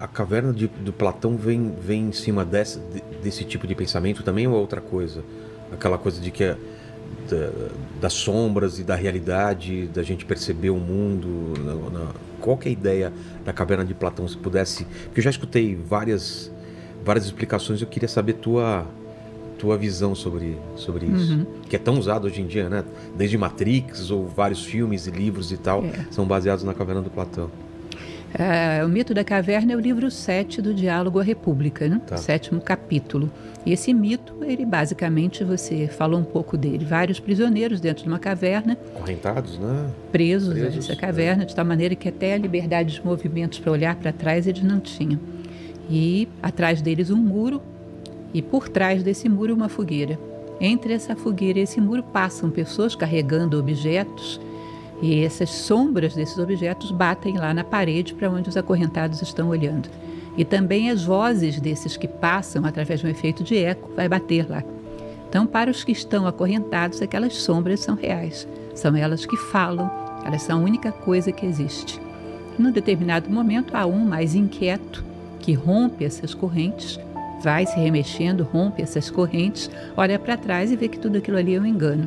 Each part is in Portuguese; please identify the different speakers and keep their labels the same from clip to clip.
Speaker 1: A caverna do Platão vem em cima desse tipo de pensamento também ou é outra coisa? Aquela coisa de que das sombras e da realidade, da gente perceber o mundo. Qual que é a ideia da caverna de Platão, se pudesse? Porque eu já escutei várias explicações, eu queria saber tua visão sobre isso. Que é tão usado hoje em dia, né? Desde Matrix ou vários filmes e livros e tal, são baseados na caverna do Platão.
Speaker 2: O mito da caverna é o livro 7 do Diálogo à República, né?
Speaker 1: Tá.
Speaker 2: 7º capítulo. E esse mito, ele basicamente, você falou um pouco dele, vários prisioneiros dentro de uma caverna.
Speaker 1: Correntados, né?
Speaker 2: Presos a essa caverna, de tal maneira que até a liberdade de movimentos para olhar para trás eles não tinham. E atrás deles um muro, e por trás desse muro uma fogueira. Entre essa fogueira e esse muro passam pessoas carregando objetos, e essas sombras desses objetos batem lá na parede para onde os acorrentados estão olhando. E também as vozes desses que passam, através de um efeito de eco, vai bater lá. Então, para os que estão acorrentados, aquelas sombras são reais. São elas que falam, elas são a única coisa que existe. Num determinado momento, há um mais inquieto que rompe essas correntes, vai se remexendo, rompe essas correntes, olha para trás e vê que tudo aquilo ali é um engano.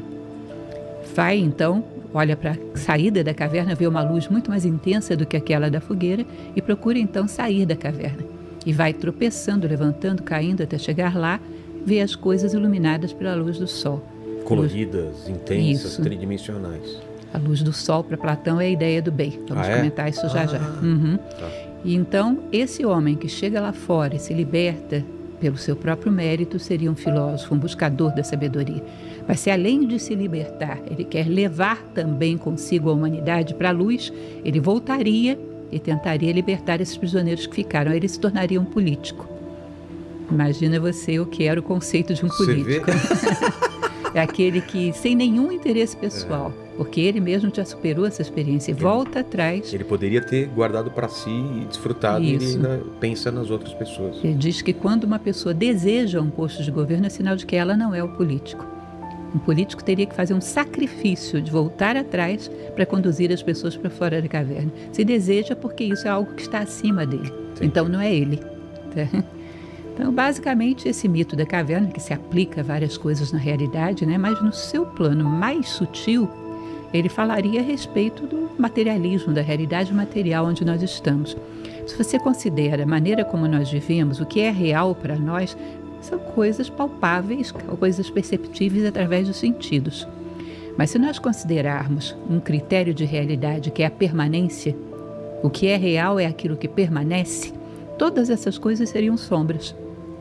Speaker 2: Vai, então, olha para a saída da caverna, vê uma luz muito mais intensa do que aquela da fogueira e procura então sair da caverna. E vai tropeçando, levantando, caindo até chegar lá, vê as coisas iluminadas pela luz do sol.
Speaker 1: Coloridas, intensas,
Speaker 2: Isso.
Speaker 1: Tridimensionais.
Speaker 2: A luz do sol para Platão é a ideia do bem. Vamos comentar isso já.
Speaker 1: Tá.
Speaker 2: E então, esse homem que chega lá fora e se liberta pelo seu próprio mérito seria um filósofo, um buscador da sabedoria. Mas se além de se libertar, ele quer levar também consigo a humanidade para a luz, ele voltaria e tentaria libertar esses prisioneiros que ficaram. Aí ele se tornaria um político. Imagina você o que era o conceito de um político. É aquele que, sem nenhum interesse pessoal, porque ele mesmo já superou essa experiência e volta atrás.
Speaker 1: Ele poderia ter guardado para si e desfrutado, e ele ainda pensa nas outras pessoas.
Speaker 2: Ele diz que quando uma pessoa deseja um posto de governo, é sinal de que ela não é o político. Um político teria que fazer um sacrifício de voltar atrás para conduzir as pessoas para fora da caverna. Se deseja, porque isso é algo que está acima dele.
Speaker 1: Sim.
Speaker 2: Então não é ele. Então, basicamente, esse mito da caverna, que se aplica a várias coisas na realidade, né? Mas no seu plano mais sutil, ele falaria a respeito do materialismo, da realidade material onde nós estamos. Se você considera a maneira como nós vivemos, o que é real para nós, são coisas palpáveis, coisas perceptíveis através dos sentidos. Mas se nós considerarmos um critério de realidade que é a permanência, o que é real é aquilo que permanece, todas essas coisas seriam sombras,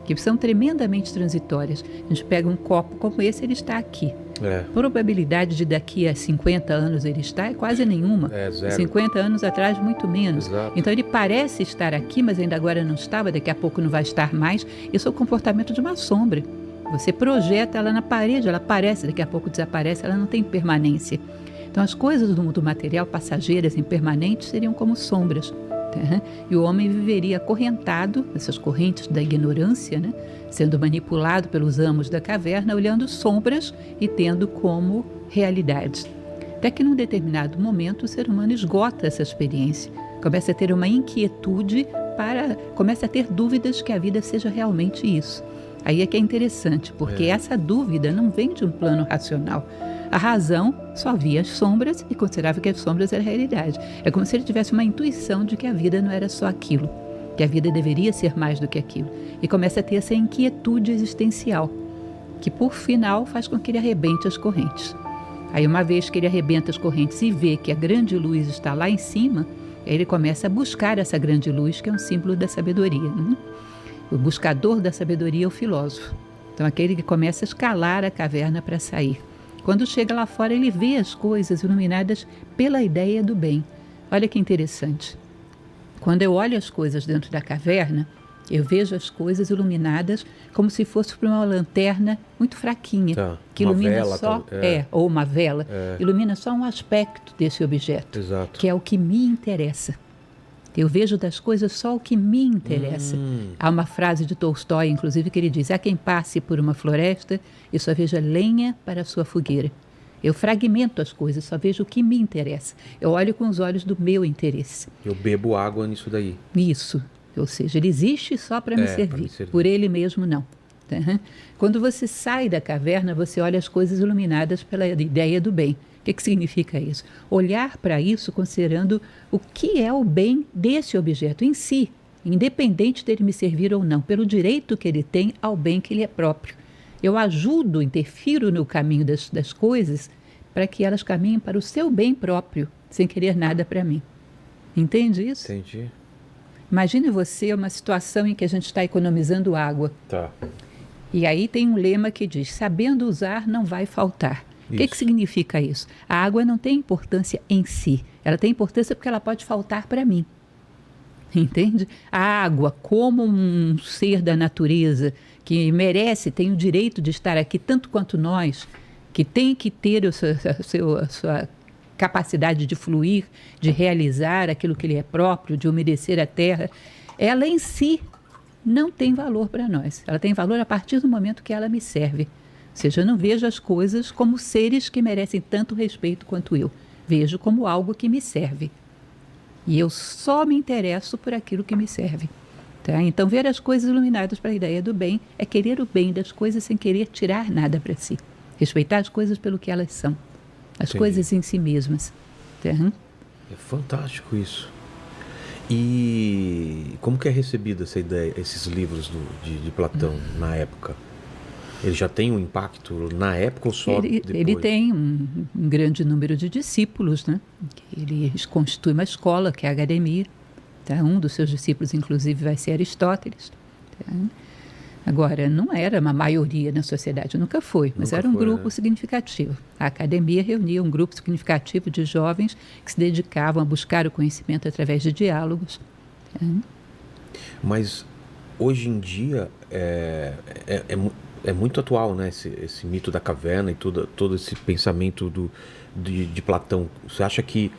Speaker 2: que são tremendamente transitórias. A gente pega um copo como esse, ele está aqui. A probabilidade de daqui a 50 anos ele estar é quase nenhuma.
Speaker 1: É zero.
Speaker 2: 50 anos atrás, muito menos.
Speaker 1: Exato.
Speaker 2: Então ele parece estar aqui, mas ainda agora não estava, daqui a pouco não vai estar mais. Isso é o comportamento de uma sombra. Você projeta ela na parede, ela aparece, daqui a pouco desaparece, ela não tem permanência. Então as coisas do mundo material, passageiras, impermanentes, seriam como sombras. E o homem viveria acorrentado nessas correntes da ignorância, né? Sendo manipulado pelos amos da caverna, olhando sombras e tendo como realidades. Até que num determinado momento o ser humano esgota essa experiência, começa a ter uma inquietude, começa a ter dúvidas que a vida seja realmente isso. Aí é que é interessante, porque essa dúvida não vem de um plano racional. A razão só via as sombras e considerava que as sombras eram a realidade. É como se ele tivesse uma intuição de que a vida não era só aquilo, que a vida deveria ser mais do que aquilo. E começa a ter essa inquietude existencial, que por final faz com que ele arrebente as correntes. Aí uma vez que ele arrebenta as correntes e vê que a grande luz está lá em cima, ele começa a buscar essa grande luz, que é um símbolo da sabedoria, né? O buscador da sabedoria é o filósofo. Então aquele que começa a escalar a caverna para sair. Quando chega lá fora, ele vê as coisas iluminadas pela ideia do bem. Olha que interessante. Quando eu olho as coisas dentro da caverna, eu vejo as coisas iluminadas como se fosse por uma lanterna muito fraquinha, que ilumina vela, só, ou uma vela, ilumina só um aspecto desse objeto, que é o que me interessa. Eu vejo das coisas só o que me interessa. Há uma frase de Tolstói, inclusive, que ele diz: há quem passe por uma floresta e só veja lenha para a sua fogueira. Eu fragmento as coisas, só vejo o que me interessa. Eu olho com os olhos do meu interesse.
Speaker 1: Eu bebo água nisso daí.
Speaker 2: Isso. Ou seja, ele existe só para me servir, por ele mesmo não. Tá? Quando você sai da caverna, você olha as coisas iluminadas pela ideia do bem. O que significa isso? Olhar para isso considerando o que é o bem desse objeto em si, independente dele me servir ou não, pelo direito que ele tem ao bem que ele é próprio. Eu ajudo, interfiro no caminho das coisas para que elas caminhem para o seu bem próprio, sem querer nada para mim. Entende isso?
Speaker 1: Entendi.
Speaker 2: Imagine você uma situação em que a gente está economizando água.
Speaker 1: Tá.
Speaker 2: E aí tem um lema que diz, sabendo usar não vai faltar. O que significa isso? A água não tem importância em si. Ela tem importância porque ela pode faltar para mim. Entende? A água, como um ser da natureza, que merece, tem o direito de estar aqui, tanto quanto nós, que tem que ter a sua capacidade de fluir, de realizar aquilo que lhe é próprio, de umedecer a terra, ela em si não tem valor para nós. Ela tem valor a partir do momento que ela me serve. Ou seja, eu não vejo as coisas como seres que merecem tanto respeito quanto eu. Vejo como algo que me serve. E eu só me interesso por aquilo que me serve. Tá? Então, ver as coisas iluminadas para a ideia do bem é querer o bem das coisas sem querer tirar nada para si. Respeitar as coisas pelo que elas são. As coisas em si mesmas. Tá?
Speaker 1: É fantástico isso. E como que é recebida essa ideia, esses livros de Platão na época? Ele já tem um impacto na época ou só depois?
Speaker 2: Ele tem um grande número de discípulos, né? Ele constitui uma escola, que é a academia. Tá? Um dos seus discípulos, inclusive, vai ser Aristóteles. Tá? Agora, não era uma maioria na sociedade, nunca foi, mas era um grupo significativo. A academia reunia um grupo significativo de jovens que se dedicavam a buscar o conhecimento através de diálogos. Tá? Mas,
Speaker 1: hoje em dia, é muito atual, né? Esse mito da caverna e todo esse pensamento de Platão. Você acha que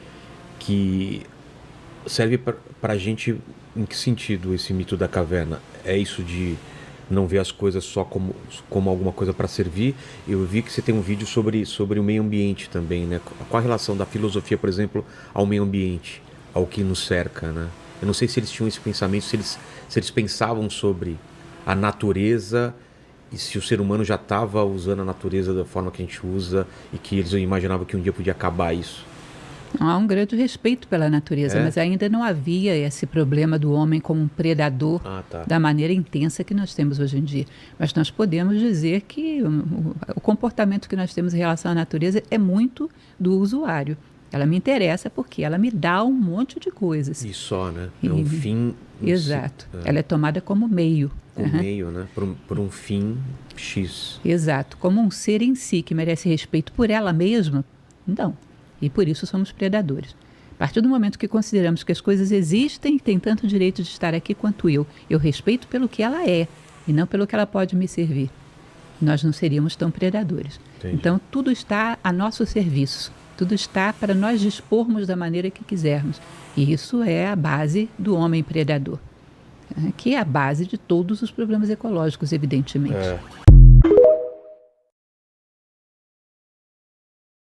Speaker 1: serve para a gente em que sentido esse mito da caverna? É isso de não ver as coisas só como alguma coisa para servir? Eu vi que você tem um vídeo sobre o meio ambiente também, né? Qual a relação da filosofia, por exemplo, ao meio ambiente, ao que nos cerca, né? Eu não sei se eles tinham esse pensamento, se eles pensavam sobre a natureza e se o ser humano já estava usando a natureza da forma que a gente usa e que eles imaginavam que um dia podia acabar isso.
Speaker 2: Há um grande respeito pela natureza, mas ainda não havia esse problema do homem como um predador da maneira intensa que nós temos hoje em dia. Mas nós podemos dizer que o comportamento que nós temos em relação à natureza é muito do usuário. Ela me interessa porque ela me dá um monte de coisas.
Speaker 1: E só, né? É um fim...
Speaker 2: Exato. Ela é tomada como meio.
Speaker 1: Como meio, né? Por um fim X.
Speaker 2: Exato. Como um ser em si que merece respeito por ela mesma, não. E por isso somos predadores. A partir do momento que consideramos que as coisas existem e têm tanto direito de estar aqui quanto eu respeito pelo que ela é e não pelo que ela pode me servir, nós não seríamos tão predadores. Entendi. Então, tudo está a nosso serviço. Tudo está para nós dispormos da maneira que quisermos. E isso é a base do homem predador, que é a base de todos os problemas ecológicos, evidentemente.